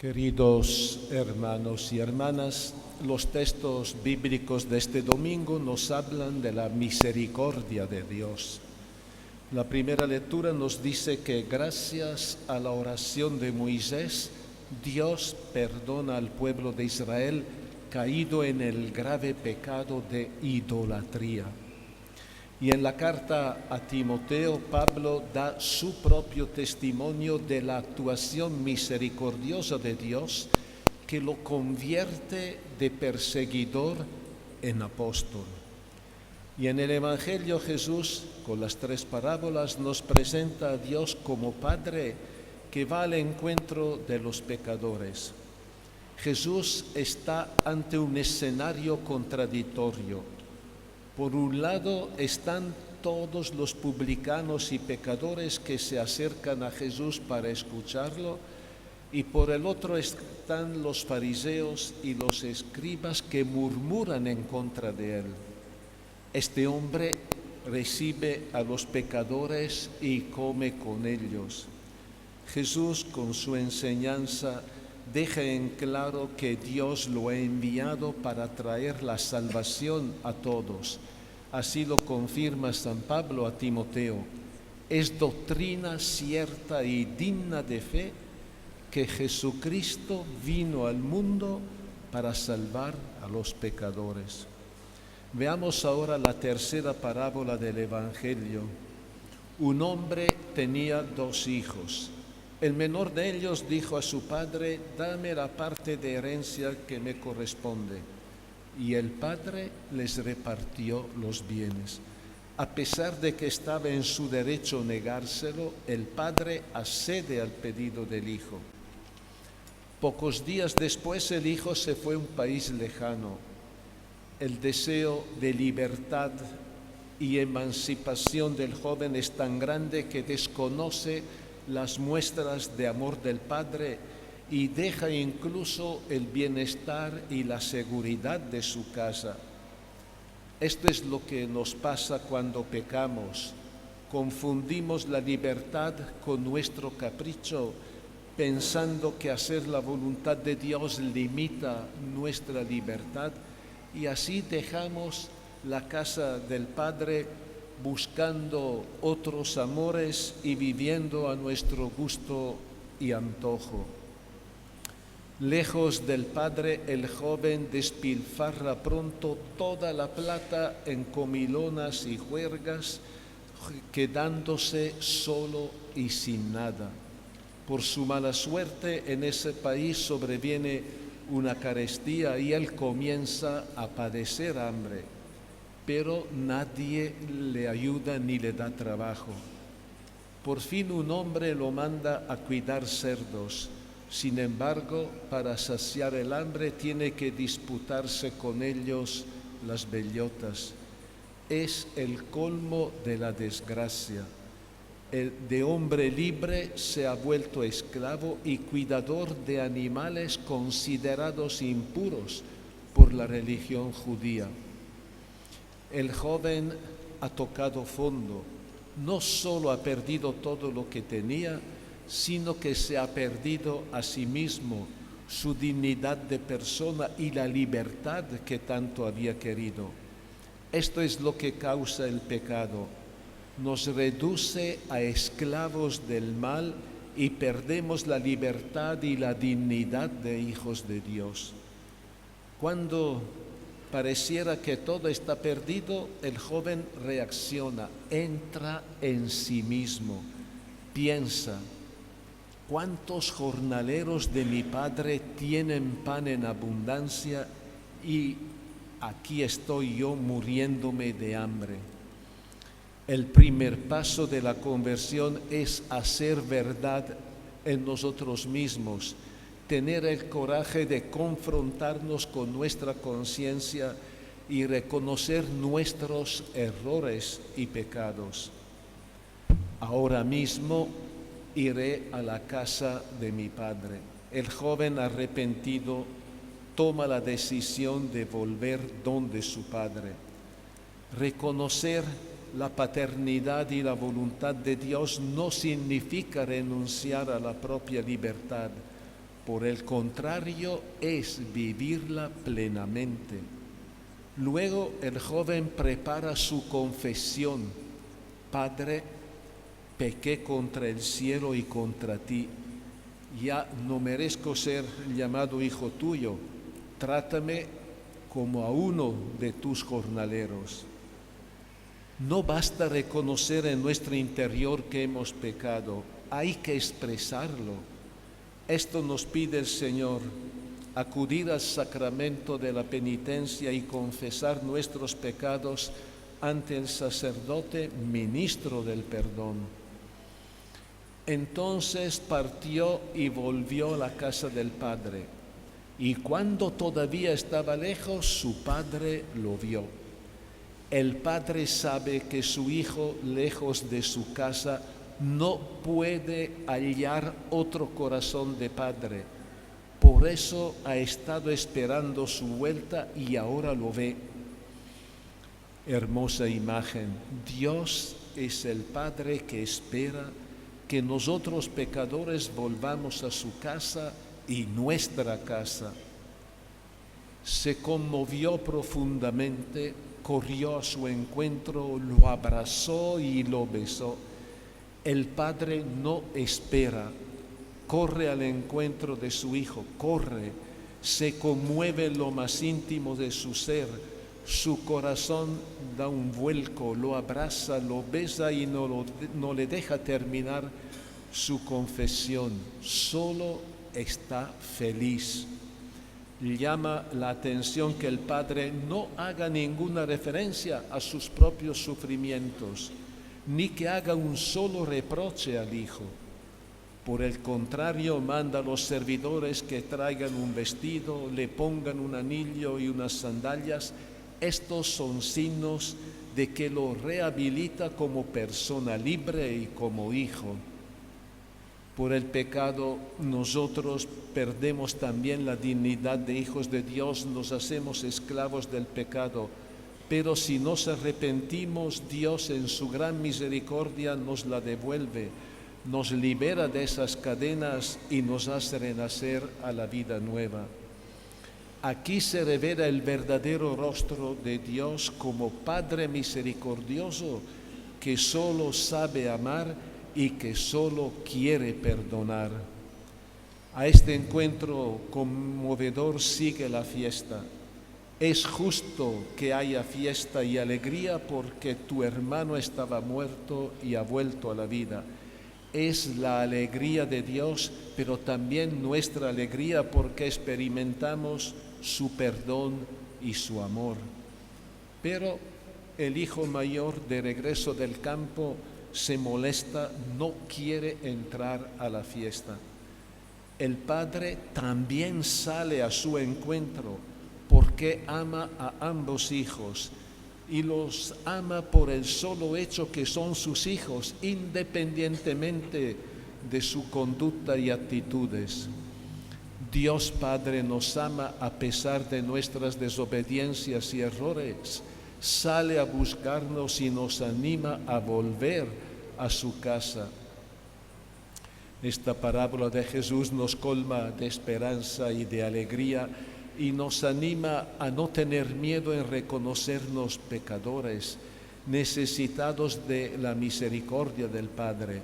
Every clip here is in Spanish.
Queridos hermanos y hermanas, los textos bíblicos de este domingo nos hablan de la misericordia de Dios. La primera lectura nos dice que gracias a la oración de Moisés, Dios perdona al pueblo de Israel caído en el grave pecado de idolatría. Y en la carta a Timoteo, Pablo da su propio testimonio de la actuación misericordiosa de Dios que lo convierte de perseguidor en apóstol. Y en el Evangelio Jesús, con las tres parábolas, nos presenta a Dios como Padre que va al encuentro de los pecadores. Jesús está ante un escenario contradictorio. Por un lado están todos los publicanos y pecadores que se acercan a Jesús para escucharlo, y por el otro están los fariseos y los escribas que murmuran en contra de él. Este hombre recibe a los pecadores y come con ellos. Jesús, con su enseñanza, deja en claro que Dios lo ha enviado para traer la salvación a todos. Así lo confirma San Pablo a Timoteo. Es doctrina cierta y digna de fe que Jesucristo vino al mundo para salvar a los pecadores. Veamos ahora la tercera parábola del Evangelio. Un hombre tenía 2 hijos. El menor de ellos dijo a su padre: dame la parte de herencia que me corresponde. Y el padre les repartió los bienes. A pesar de que estaba en su derecho negárselo, el padre accede al pedido del hijo. Pocos días después el hijo se fue a un país lejano. El deseo de libertad y emancipación del joven es tan grande que desconoce las muestras de amor del Padre y deja incluso el bienestar y la seguridad de su casa. Esto es lo que nos pasa cuando pecamos. Confundimos la libertad con nuestro capricho, pensando que hacer la voluntad de Dios limita nuestra libertad, y así dejamos la casa del Padre buscando otros amores y viviendo a nuestro gusto y antojo. Lejos del Padre, el joven despilfarra pronto toda la plata en comilonas y juergas, quedándose solo y sin nada. Por su mala suerte, en ese país sobreviene una carestía y él comienza a padecer hambre. Pero nadie le ayuda ni le da trabajo. Por fin un hombre lo manda a cuidar cerdos. Sin embargo, para saciar el hambre tiene que disputarse con ellos las bellotas. Es el colmo de la desgracia. De hombre libre se ha vuelto esclavo y cuidador de animales considerados impuros por la religión judía. El joven ha tocado fondo, no solo ha perdido todo lo que tenía, sino que se ha perdido a sí mismo, su dignidad de persona y la libertad que tanto había querido. Esto es lo que causa el pecado. Nos reduce a esclavos del mal y perdemos la libertad y la dignidad de hijos de Dios. Cuando pareciera que todo está perdido, el joven reacciona, entra en sí mismo, piensa: ¿cuántos jornaleros de mi padre tienen pan en abundancia y aquí estoy yo muriéndome de hambre? El primer paso de la conversión es hacer verdad en nosotros mismos, tener el coraje de confrontarnos con nuestra conciencia y reconocer nuestros errores y pecados. Ahora mismo iré a la casa de mi padre. El joven arrepentido toma la decisión de volver donde su padre. Reconocer la paternidad y la voluntad de Dios no significa renunciar a la propia libertad. Por el contrario, es vivirla plenamente. Luego el joven prepara su confesión. Padre, pequé contra el cielo y contra ti. Ya no merezco ser llamado hijo tuyo. Trátame como a uno de tus jornaleros. No basta reconocer en nuestro interior que hemos pecado, hay que expresarlo. Esto nos pide el Señor, acudir al sacramento de la penitencia y confesar nuestros pecados ante el sacerdote ministro del perdón. Entonces partió y volvió a la casa del Padre, y cuando todavía estaba lejos, su padre lo vio. El padre sabe que su hijo, lejos de su casa, no puede hallar otro corazón de padre. Por eso ha estado esperando su vuelta y ahora lo ve. Hermosa imagen. Dios es el Padre que espera que nosotros pecadores volvamos a su casa y nuestra casa. Se conmovió profundamente, corrió a su encuentro, lo abrazó y lo besó. El padre no espera, corre al encuentro de su hijo, corre, se conmueve en lo más íntimo de su ser, su corazón da un vuelco, lo abraza, lo besa y no le deja terminar su confesión, solo está feliz. Llama la atención que el padre no haga ninguna referencia a sus propios sufrimientos, ni que haga un solo reproche al hijo. Por el contrario, manda a los servidores que traigan un vestido, le pongan un anillo y unas sandalias. Estos son signos de que lo rehabilita como persona libre y como hijo. Por el pecado nosotros perdemos también la dignidad de hijos de Dios, nos hacemos esclavos del pecado. Pero si nos arrepentimos, Dios en su gran misericordia nos la devuelve, nos libera de esas cadenas y nos hace renacer a la vida nueva. Aquí se revela el verdadero rostro de Dios como Padre misericordioso que solo sabe amar y que solo quiere perdonar. A este encuentro conmovedor sigue la fiesta. Es justo que haya fiesta y alegría porque tu hermano estaba muerto y ha vuelto a la vida. Es la alegría de Dios, pero también nuestra alegría porque experimentamos su perdón y su amor. Pero el hijo mayor, de regreso del campo, se molesta, no quiere entrar a la fiesta. El padre también sale a su encuentro porque ama a ambos hijos y los ama por el solo hecho que son sus hijos, independientemente de su conducta y actitudes. Dios Padre nos ama a pesar de nuestras desobediencias y errores. Sale a buscarnos y nos anima a volver a su casa. Esta parábola de Jesús nos colma de esperanza y de alegría y nos anima a no tener miedo en reconocernos pecadores, necesitados de la misericordia del Padre.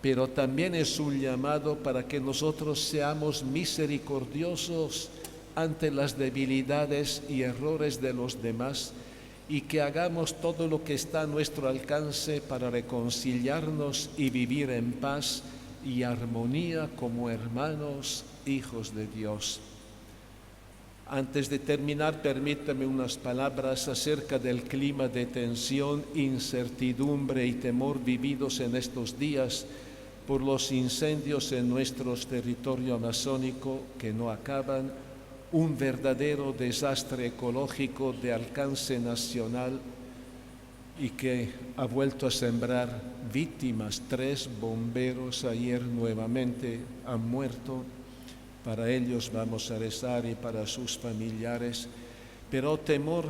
Pero también es un llamado para que nosotros seamos misericordiosos ante las debilidades y errores de los demás y que hagamos todo lo que está a nuestro alcance para reconciliarnos y vivir en paz y armonía como hermanos, hijos de Dios. Antes de terminar, permítame unas palabras acerca del clima de tensión, incertidumbre y temor vividos en estos días por los incendios en nuestro territorio amazónico que no acaban, un verdadero desastre ecológico de alcance nacional y que ha vuelto a sembrar víctimas. 3 bomberos ayer nuevamente han muerto. Para ellos vamos a rezar y para sus familiares, pero temor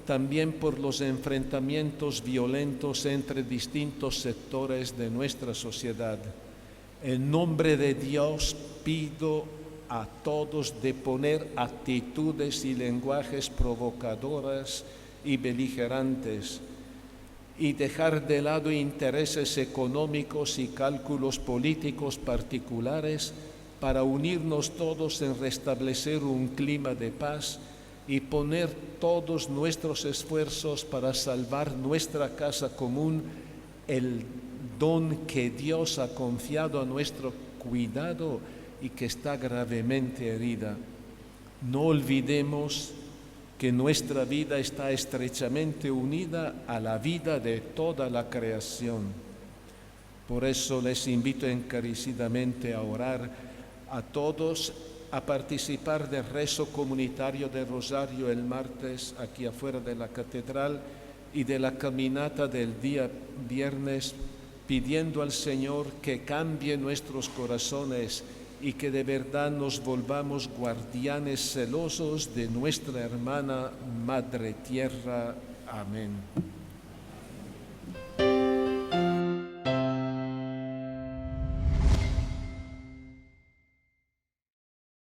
también por los enfrentamientos violentos entre distintos sectores de nuestra sociedad. En nombre de Dios pido a todos de poner actitudes y lenguajes provocadoras y beligerantes y dejar de lado intereses económicos y cálculos políticos particulares para unirnos todos en restablecer un clima de paz y poner todos nuestros esfuerzos para salvar nuestra casa común, el don que Dios ha confiado a nuestro cuidado y que está gravemente herida. No olvidemos que nuestra vida está estrechamente unida a la vida de toda la creación. Por eso les invito encarecidamente a orar a todos, a participar del rezo comunitario de Rosario el martes aquí afuera de la catedral y de la caminata del día viernes, pidiendo al Señor que cambie nuestros corazones y que de verdad nos volvamos guardianes celosos de nuestra hermana Madre Tierra. Amén.